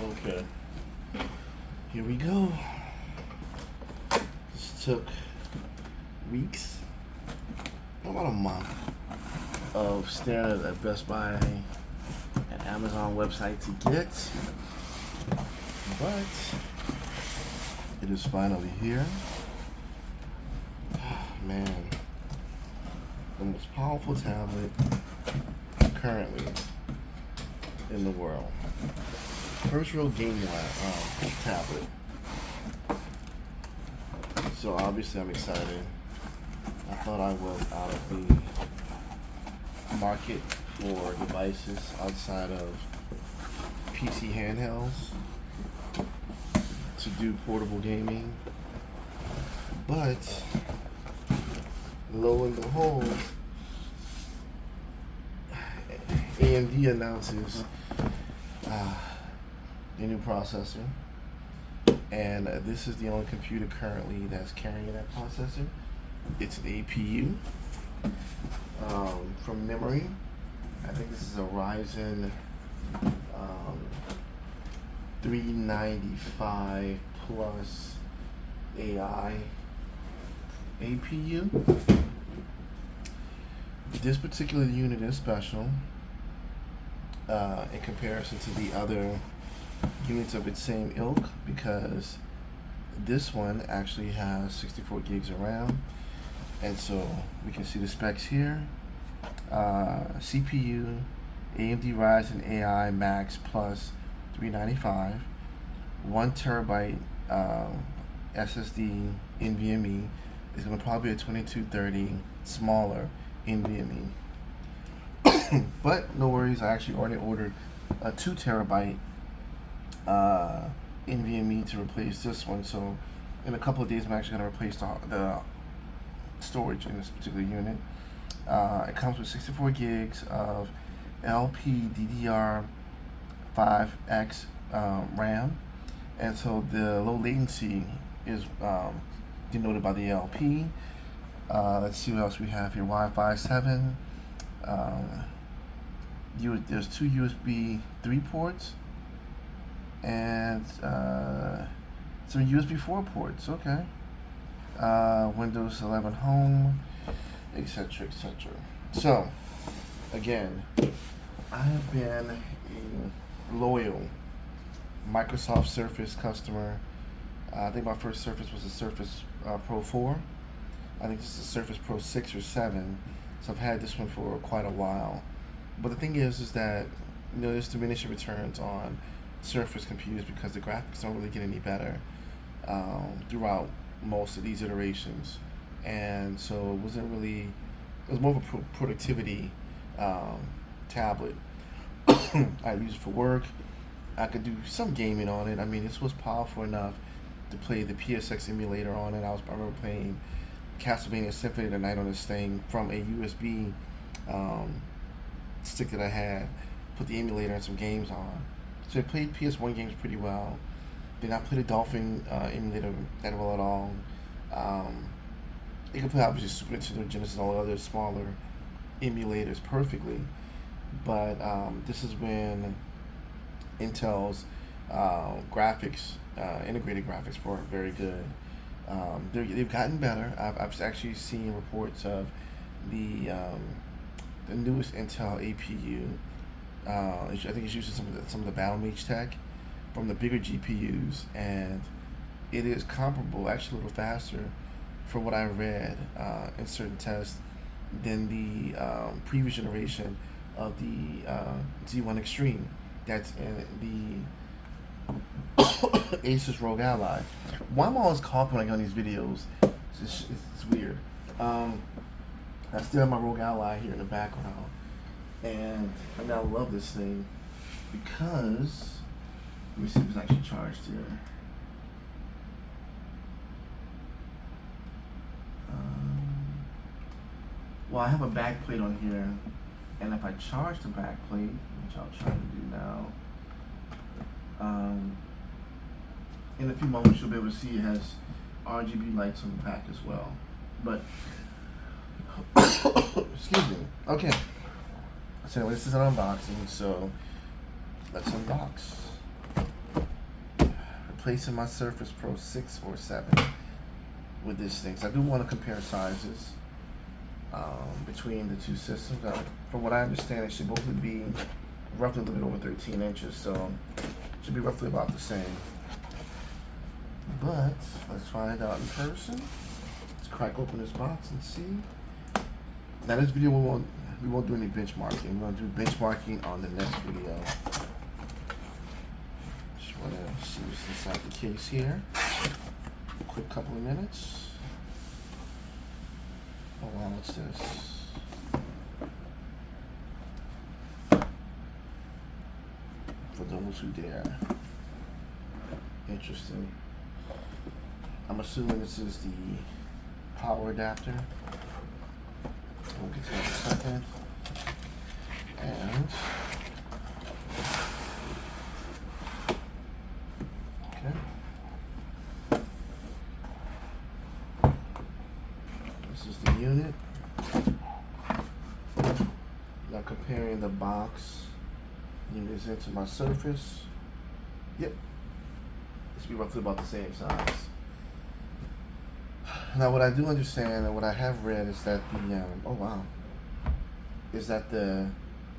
Okay, here we go. This took weeks, about a month of staring at Best Buy and Amazon website to get, but it is finally here. Man, the most powerful tablet currently in the world. First real gaming tablet. So obviously I'm excited. I thought I was out of the market for devices outside of PC handhelds to do portable gaming. But lo and behold, AMD announces a new processor, and this is the only computer currently that's carrying that processor. It's an APU from memory. I think this is a Ryzen 395 plus AI APU. This particular unit is special in comparison to the other units of its same ilk, because this one actually has 64 gigs of RAM, and so we can see the specs here. CPU, AMD Ryzen AI Max Plus 395, 1 terabyte SSD NVMe. Is going to probably be a 2230 smaller NVMe. But no worries, I actually already ordered a 2 terabyte NVMe to replace this one. So in a couple of days, I'm actually going to replace the storage in this particular unit. It comes with 64 gigs of LPDDR5X RAM, and so the low latency is denoted by the LP. Let's see what else we have here. Wi-Fi 7. There's 2 USB 3 ports and some USB 4 ports. Okay. Windows 11 Home, etc., etc. So, again, I have been a loyal Microsoft Surface customer. I think my first Surface was the Surface Pro 4. I think this is the Surface Pro 6 or 7. So I've had this one for quite a while. But the thing is that there's diminishing returns on Surface computers because the graphics don't really get any better throughout most of these iterations. And so it was more of a productivity tablet. I use it for work. I could do some gaming on it. I mean, this was powerful enough to play the PSX emulator on it. I remember playing Castlevania Symphony of the Night on this thing from a USB stick that I had. Put the emulator and some games on. So I played PS1 games pretty well. Did not play the Dolphin emulator that well at all. You can play obviously Super Nintendo, Genesis, all the other smaller emulators perfectly. But this is when Intel's graphics, integrated graphics, were very good. They've gotten better. I've actually seen reports of the newest Intel APU. I think it's using some of the Battle Mage tech from the bigger GPUs, and it is comparable, actually a little faster, for what I read in certain tests, than the previous generation of the Z1 Extreme. That's in the Asus ROG Ally. Why am I always coughing like on these videos? It's weird. I still have my ROG Ally here in the background, and I now love this thing because, let me see if it's actually charged here. Well, I have a back plate on here, and if I charge the back plate, which I'll try to do now, in a few moments you'll be able to see it has RGB lights on the back as well. But excuse me. Okay. So this is an unboxing, so let's unbox. replacing my Surface Pro 6 or 7 with this thing. So I do want to compare sizes between the two systems. From what I understand, it should both be roughly a little bit over 13 inches, so it should be roughly about the same. But let's find out in person. Let's crack open this box and see. Now this video we won't do any benchmarking. We're gonna do benchmarking on the next video. Just wanna see what's inside the case here. Quick couple of minutes. Oh wow, what's this? For those who dare. Interesting. I'm assuming this is the power adapter. We'll get to that in a second. And okay. This is the unit. Now comparing the box units into my Surface. Yep. This will be roughly about the same size. Now, what I do understand and what I have read is that the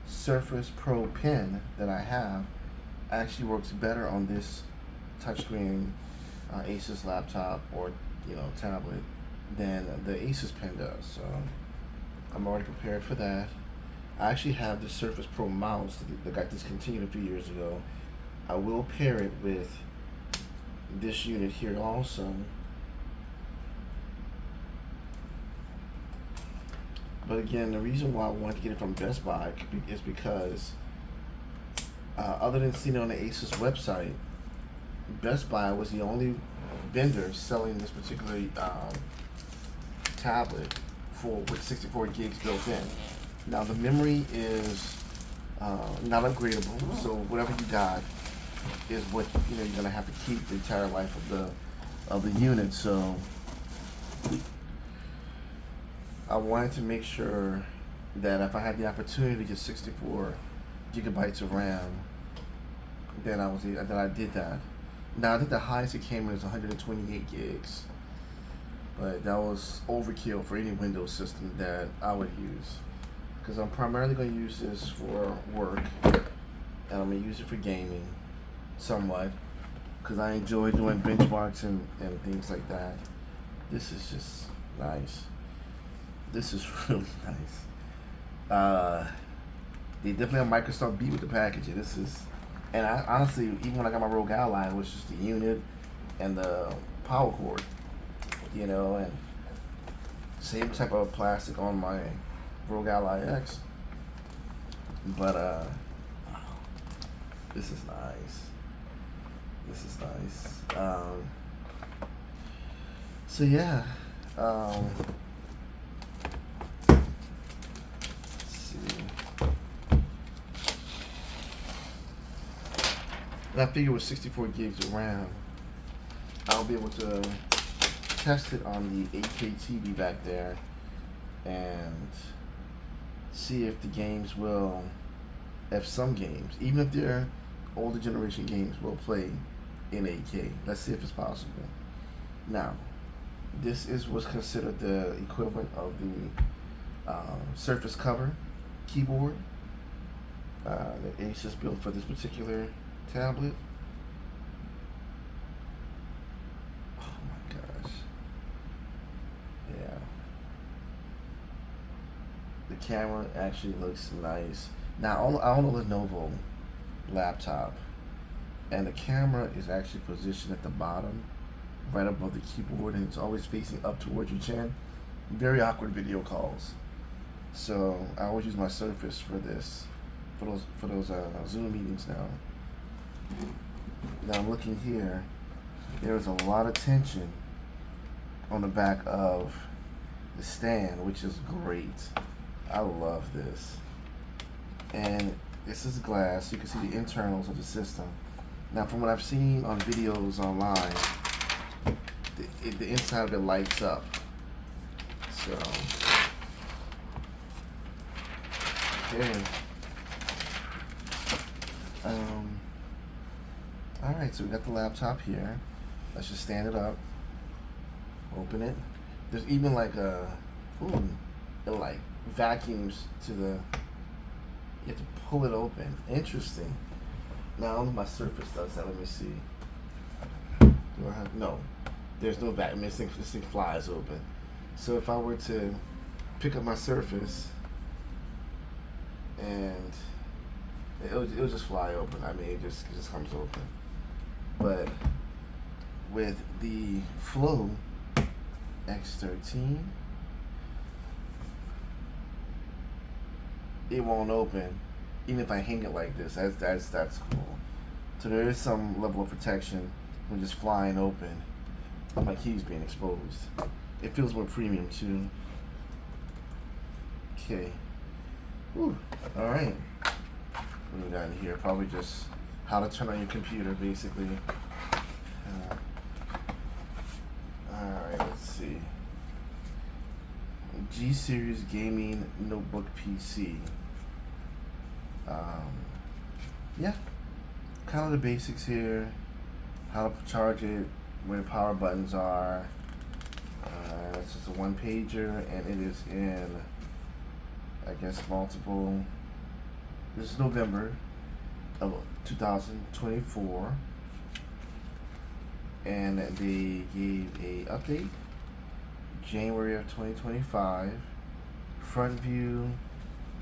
Surface Pro pen that I have actually works better on this touchscreen Asus laptop or tablet than the Asus pen does. So I'm already prepared for that. I actually have the Surface Pro mouse that got discontinued a few years ago. I will pair it with this unit here also. But again, the reason why I wanted to get it from Best Buy is because other than seeing it on the Asus website, Best Buy was the only vendor selling this particular tablet with 64 gigs built in. Now the memory is not upgradable, so whatever you got is what you're gonna have to keep the entire life of the unit. So I wanted to make sure that if I had the opportunity to get 64 gigabytes of RAM, then I did that. Now I think the highest it came in is 128 gigs, but that was overkill for any Windows system that I would use, because I'm primarily going to use this for work, and I'm going to use it for gaming somewhat, because I enjoy doing benchmarks and things like that. This is just nice. This is really nice. They definitely have Microsoft beat with the packaging. And I honestly, even when I got my Rogue Ally, it was just the unit and the power cord, and same type of plastic on my Rogue Ally X. But this is nice. This is nice. So yeah. I figure with 64 gigs of RAM, I'll be able to test it on the 8K TV back there and see if the games if some games, even if they're older generation games, will play in 8K. Let's see if it's possible. Now, this is what's considered the equivalent of the Surface Cover keyboard that Asus built for this particular tablet. Oh my gosh. Yeah. The camera actually looks nice. Now I own a Lenovo laptop, and the camera is actually positioned at the bottom, right above the keyboard, and it's always facing up towards your chin. Very awkward video calls. So I always use my Surface for this, for those Zoom meetings now. Now I'm looking here. There's a lot of tension on the back of the stand, which is great. I love this. And this is glass. You can see the internals of the system. Now, from what I've seen on videos online, the inside of it lights up. So, okay. All Alright, so we got the laptop here. Let's just stand it up. Open it. There's even like a, it like vacuums to the, you have to pull it open. Interesting. Now only my Surface does that. Let me see. Do I have, no. There's no vacuum. This thing flies open. So if I were to pick up my Surface and it'll just fly open. I mean, it just comes open. But with the Flow Z13, it won't open, even if I hang it like this. That's cool. So there is some level of protection when just flying open. My keys being exposed. It feels more premium too. Okay. All right. What do we got in here? Probably just how to turn on your computer, basically. Alright, let's see. G Series Gaming Notebook PC. Yeah, kind of the basics here. How to charge it, where the power buttons are. It's just a one pager, and it is in, I guess, multiple. This is November of 2024, and they gave a update January of 2025. Front view,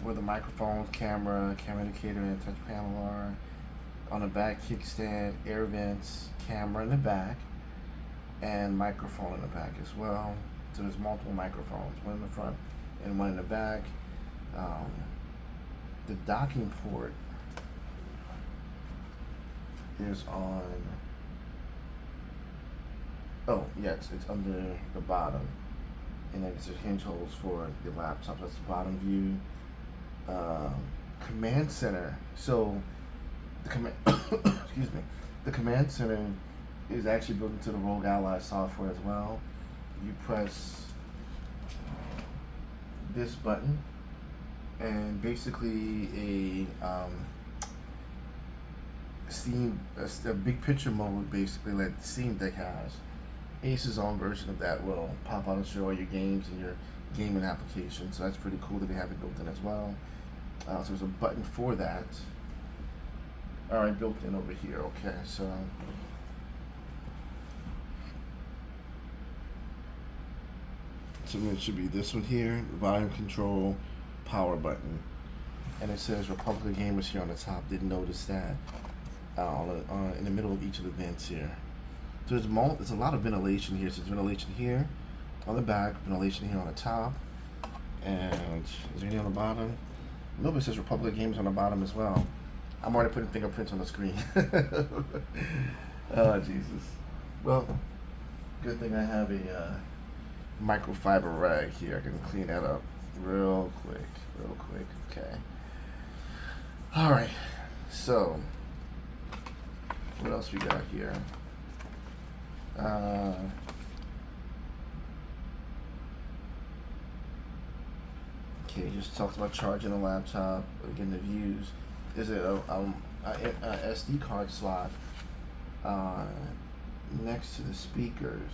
where the microphone, camera indicator, and touch panel are. On the back, kickstand, air vents, camera in the back, and microphone in the back as well. So there's multiple microphones, one in the front and one in the back. The docking port is on, oh yeah, it's under the bottom, and then there's hinge holes for the laptop. That's the bottom view. Command center. So the command excuse me, the command center is actually built into the Rogue Ally software as well. You press this button, and basically a big picture mode, basically like the Steam Deck has. Asus own version of that will pop out and show all your games and your gaming applications. So that's pretty cool that they have it built in as well. So there's a button for that. All right, built in over here. Okay, so it should be this one here, volume control, power button, and it says Republic of Gamers here on the top. Didn't notice that in the middle of each of the vents here. So there's a lot of ventilation here. So there's ventilation here on the back, ventilation here on the top, and is there anything on the bottom? Nope, it says Republic of Gamers on the bottom as well. I'm already putting fingerprints on the screen. Oh Jesus. Well, good thing I have a microfiber rag here. I can clean that up real quick. Okay. All right. So, what else we got here? Okay, just talked about charging a laptop. Again, the views. Is it a SD card slot next to the speakers?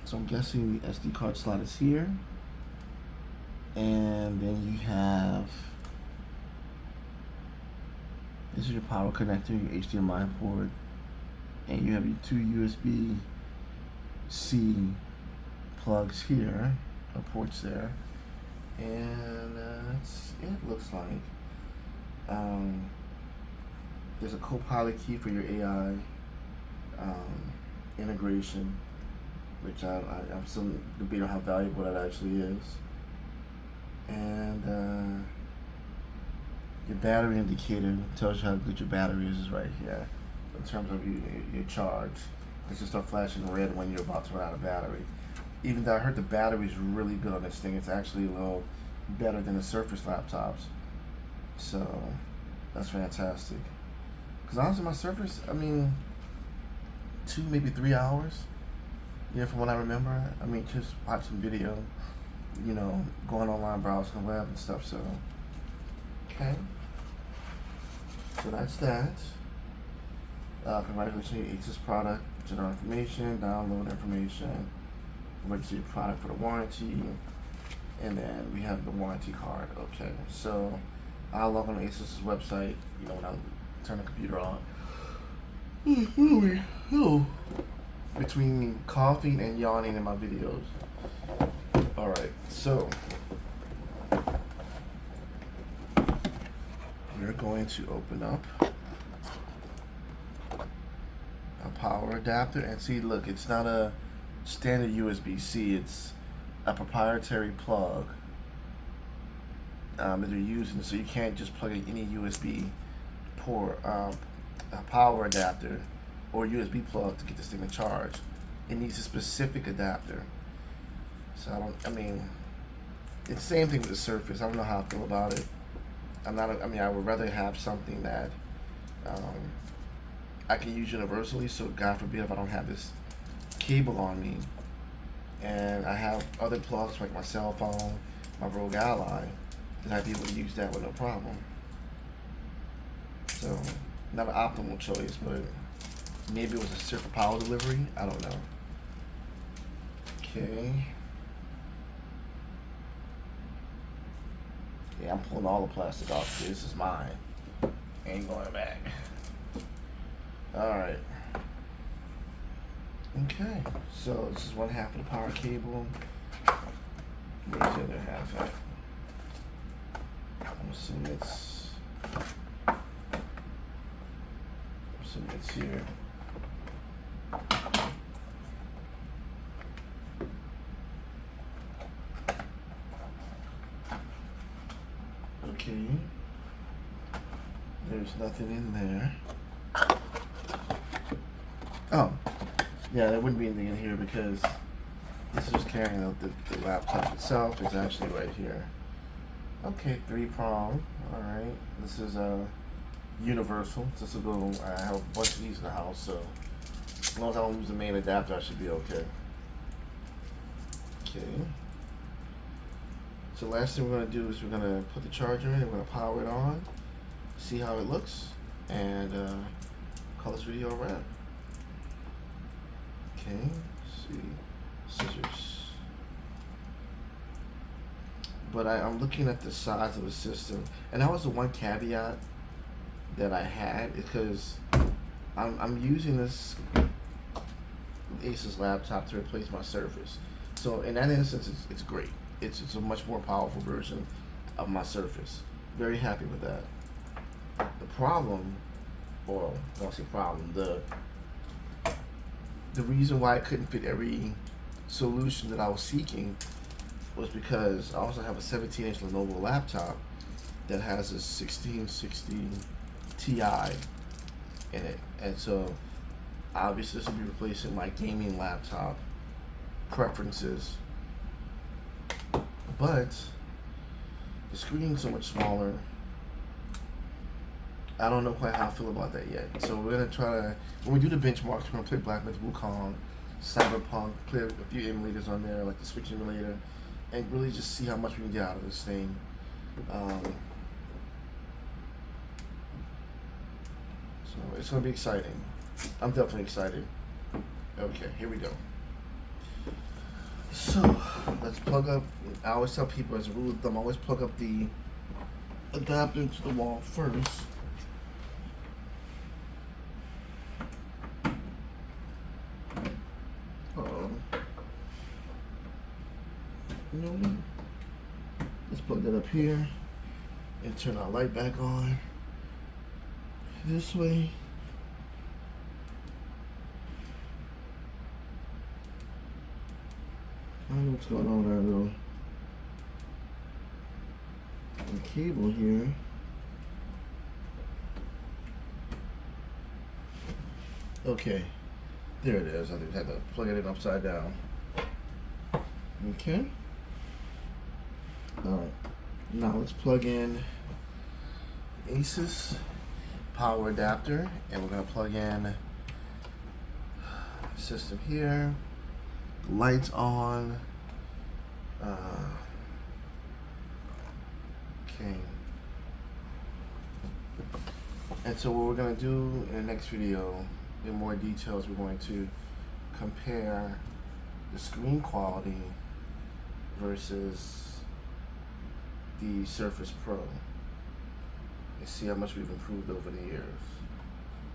So I'm guessing the SD card slot is here, and then you have, this is your power connector, your HDMI port, and you have your two USB-C plugs here, or ports there, and that's it, looks like. There's a Copilot key for your AI integration, which I'm still debating how valuable that actually is. And your battery indicator tells you how good your battery is right here in terms of your charge. It's just start flashing red when you're about to run out of battery. Even though I heard the battery is really good on this thing, it's actually a little better than the Surface laptops. So that's fantastic. Because honestly, my Surface, I mean, 2, maybe 3 hours. Yeah, from what I remember. I mean, just watching video, going online, browsing the web and stuff. So, okay. So that's that. Congratulations on your Asus product. General information, download information, register your product for the warranty, and then we have the warranty card. Okay, so I'll log on to Asus's website, you know, when I turn the computer on. Between coughing and yawning in my videos. Alright, so we're going to open up a power adapter and see, look, it's not a standard USB-C, it's a proprietary plug that they're using, so you can't just plug in any USB port, a power adapter or USB plug to get this thing to charge. It needs a specific adapter. So I mean, it's the same thing with the Surface. I don't know how I feel about it. I would rather have something that I can use universally, so God forbid if I don't have this cable on me, and I have other plugs like my cell phone, my Rogue Ally, then I'd be able to use that with no problem. So, not an optimal choice, but maybe it was a certain power delivery. I don't know. Okay. Yeah, I'm pulling all the plastic off. This is mine. Ain't going back. Alright. Okay. So this is one half of the power cable. Where's the other half at? I'm assuming it's here. Okay. There's nothing in there. Oh. Yeah, there wouldn't be anything in here because this is just carrying the laptop itself. It's actually right here. Okay, 3-prong. Alright. This is universal. This will go, I have a bunch of these in the house, so as long as I don't use the main adapter, I should be okay. Okay. So last thing we're going to do is we're going to put the charger in, and we're going to power it on, see how it looks, and call this video a wrap. Okay, let's see, scissors. But I'm looking at the size of the system, and that was the one caveat that I had, because I'm using this Asus laptop to replace my Surface. So in that instance, it's great. It's a much more powerful version of my Surface. Very happy with that. The problem, or I don't say problem, the reason why I couldn't fit every solution that I was seeking was because I also have a 17-inch Lenovo laptop that has a 1660 Ti in it, and so obviously this will be replacing my gaming laptop preferences, but the screen's so much smaller. I don't know quite how I feel about that yet. So we're gonna try to, when we do the benchmarks, we're gonna play Black Myth Wukong, Cyberpunk, play a few emulators on there, like the Switch emulator, and really just see how much we can get out of this thing. So it's gonna be exciting. I'm definitely excited. Okay, here we go. So let's plug up. I always tell people, as a rule of thumb, always plug up the adapter into the wall first. Let's plug that up here and turn our light back on this way. I don't know what's going on with our little cable here. Okay, there it is. I just had to plug it in upside down. Okay. Alright, now let's plug in Asus power adapter, and we're going to plug in system here, lights on. Okay. And so what we're going to do in the next video in more details, we're going to compare the screen quality versus the Surface Pro and see how much we've improved over the years.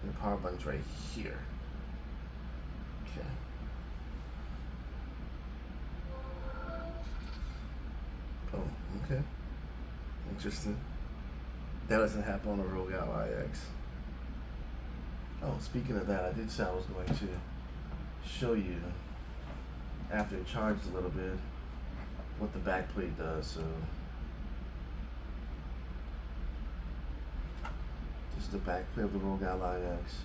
And the power button's right here. Okay. Oh, okay. Interesting. That doesn't happen on the Rogue Ally X. Oh, speaking of that, I did say I was going to show you, after it charged a little bit, what the back plate does. So this is the back plate of the Rogue Ally X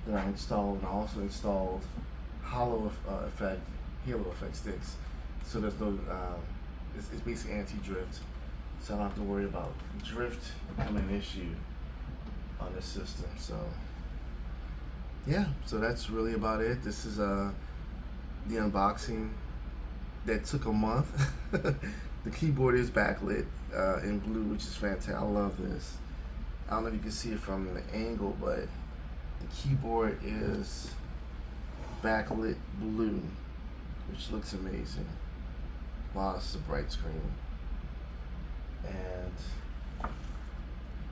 that I installed, and I also installed halo effect sticks, so there's no it's basically anti-drift, so I don't have to worry about drift becoming an issue on the system. So yeah, so that's really about it. This is the unboxing that took a month. The keyboard is backlit in blue, which is fantastic. I love this. I don't know if you can see it from the angle, but the keyboard is backlit blue, which looks amazing. Wow, this is a bright screen. And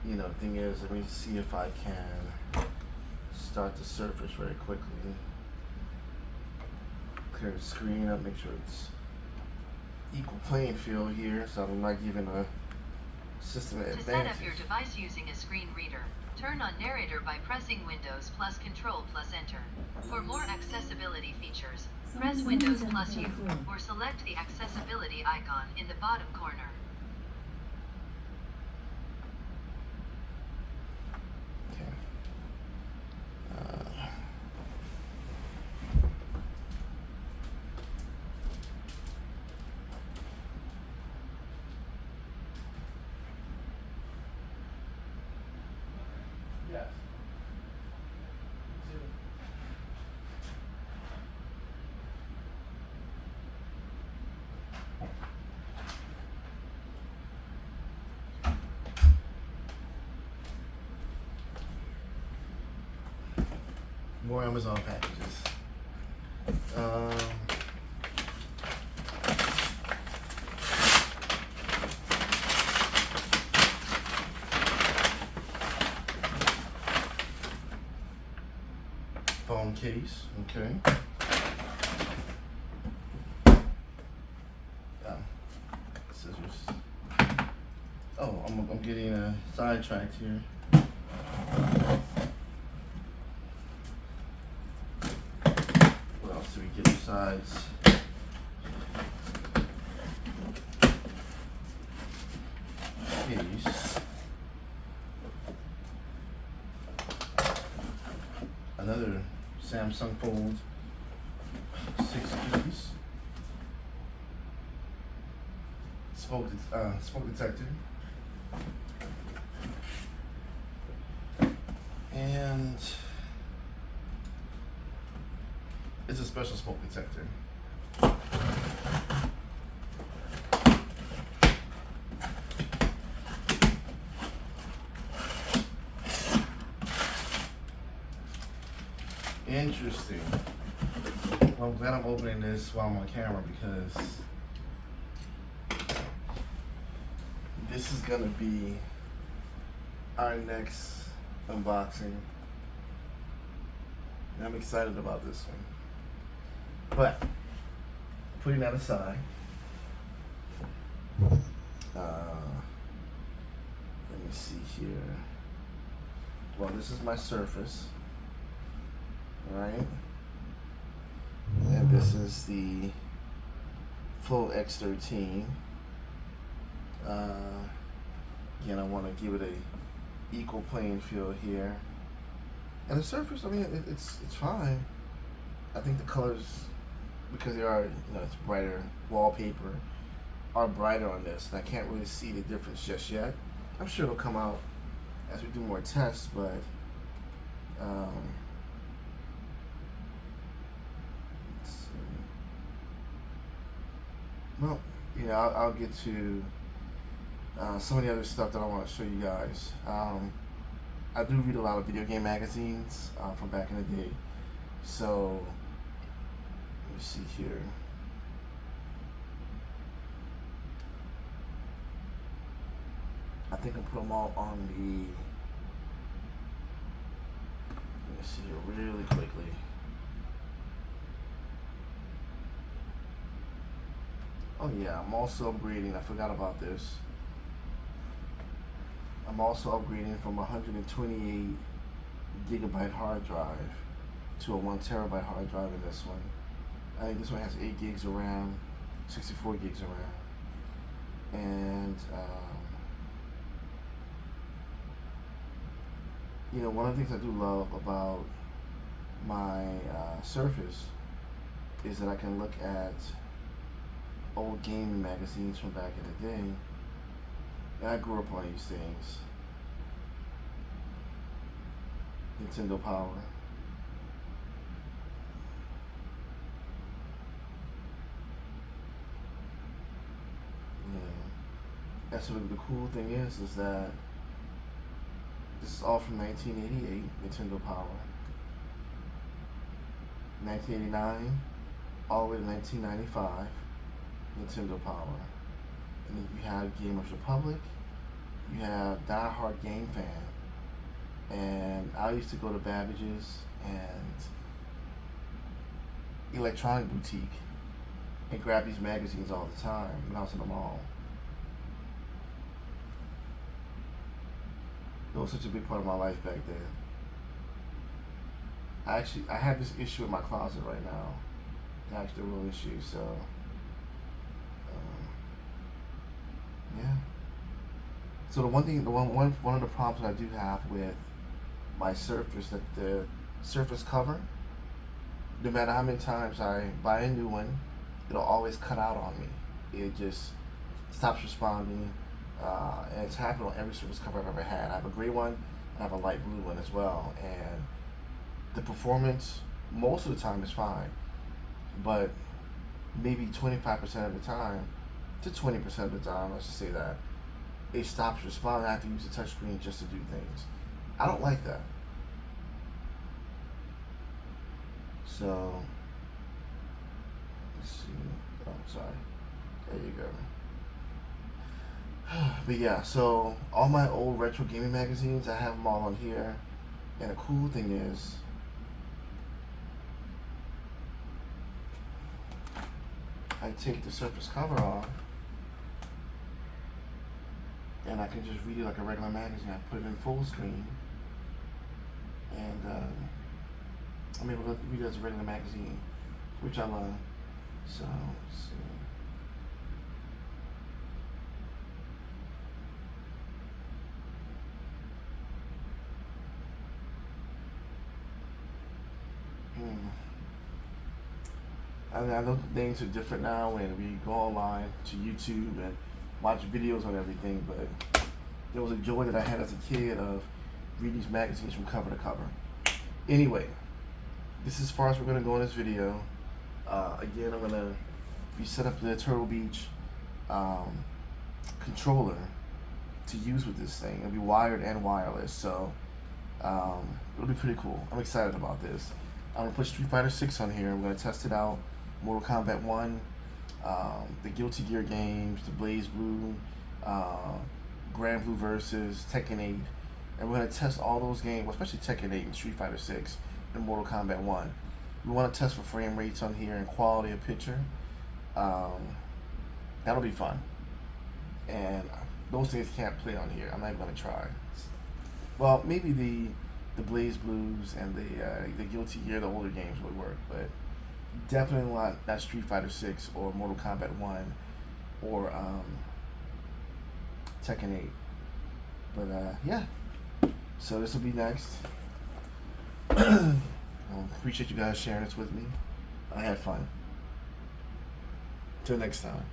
you know, the thing is, let me see if I can start the Surface very quickly. Clear the screen up, make sure it's equal playing field here, so I'm not giving a system an advantage. To set up your device using a screen reader, turn on narrator by pressing Windows plus Control plus Enter. For more accessibility features, press Windows plus U, or select the accessibility icon in the bottom corner. Yes. More Amazon packages. Phone case, okay. Scissors. Oh, I'm getting sidetracked here. What else do we get besides? Case. Another Samsung Fold 6 piece. Smoke detector. And it's a special smoke detector. Interesting. Well, I'm glad I'm opening this while I'm on camera, because this is gonna be our next unboxing. And I'm excited about this one. But putting that aside, let me see here. Well, this is my Surface. Right, and this is the Flow Z13. Again, I want to give it a equal playing field here. And the Surface, I mean, it's fine. I think the colors, because they are, it's brighter wallpaper, are brighter on this, and I can't really see the difference just yet. I'm sure it'll come out as we do more tests, but well, I'll get to some of the other stuff that I want to show you guys. I do read a lot of video game magazines from back in the day. So let me see here. I think I put them all on the. Let me see here really quickly. Oh yeah, I'm also upgrading. I forgot about this. I'm also upgrading from 128 gigabyte hard drive to a 1 terabyte hard drive in this one. I think this one has 8 gigs of RAM, 64 gigs of RAM, and you know, one of the things I do love about my Surface is that I can look at old gaming magazines from back in the day. And I grew up on these things. Nintendo Power. Yeah. And so the cool thing is that this is all from 1988, Nintendo Power. 1989, all the way to 1995, Nintendo Power. And then you have Gamers Republic, you have Die Hard Game Fan, and I used to go to Babbage's and Electronic Boutique and grab these magazines all the time when I was in the mall. It was such a big part of my life back then. I have this issue in my closet right now. Actually, a real issue. So, yeah. So one of the problems that I do have with my Surface, that the Surface cover, no matter how many times I buy a new one, it'll always cut out on me. It just stops responding. And it's happened on every Surface cover I've ever had. I have a gray one, and I have a light blue one as well. And the performance, most of the time, is fine. But maybe 25% of the time, to 20% of the time, let's just say that, it stops responding. I have to use the touchscreen just to do things. I don't like that. So, let's see. Oh, sorry. There you go. But yeah, so all my old retro gaming magazines, I have them all on here. And the cool thing is, I take the Surface cover off, and I can just read it like a regular magazine. I put it in full screen, and I'm able to read it as a regular magazine, which I love. So, let's see. I know things are different now, and we go online to YouTube and watch videos on everything, but there was a joy that I had as a kid of reading these magazines from cover to cover. Anyway, this is as far as we're going to go in this video. Again, I'm going to be set up the Turtle Beach controller to use with this thing. It'll be wired and wireless, so it'll be pretty cool. I'm excited about this. I'm going to put Street Fighter 6 on here. I'm going to test it out. Mortal Kombat 1, the Guilty Gear games, the Blaze Blue, Grand Blue Versus, Tekken 8. And we're going to test all those games, especially Tekken 8 and Street Fighter 6 and Mortal Kombat 1. We want to test for frame rates on here and quality of picture. That'll be fun. And those things can't play on here. I'm not even going to try. Well, maybe the Blaze Blues and the Guilty Gear, the older games would work, but definitely not Street Fighter 6 or Mortal Kombat 1 or Tekken 8. But yeah, so this will be next. Appreciate you guys sharing this with me. I had fun. Till next time.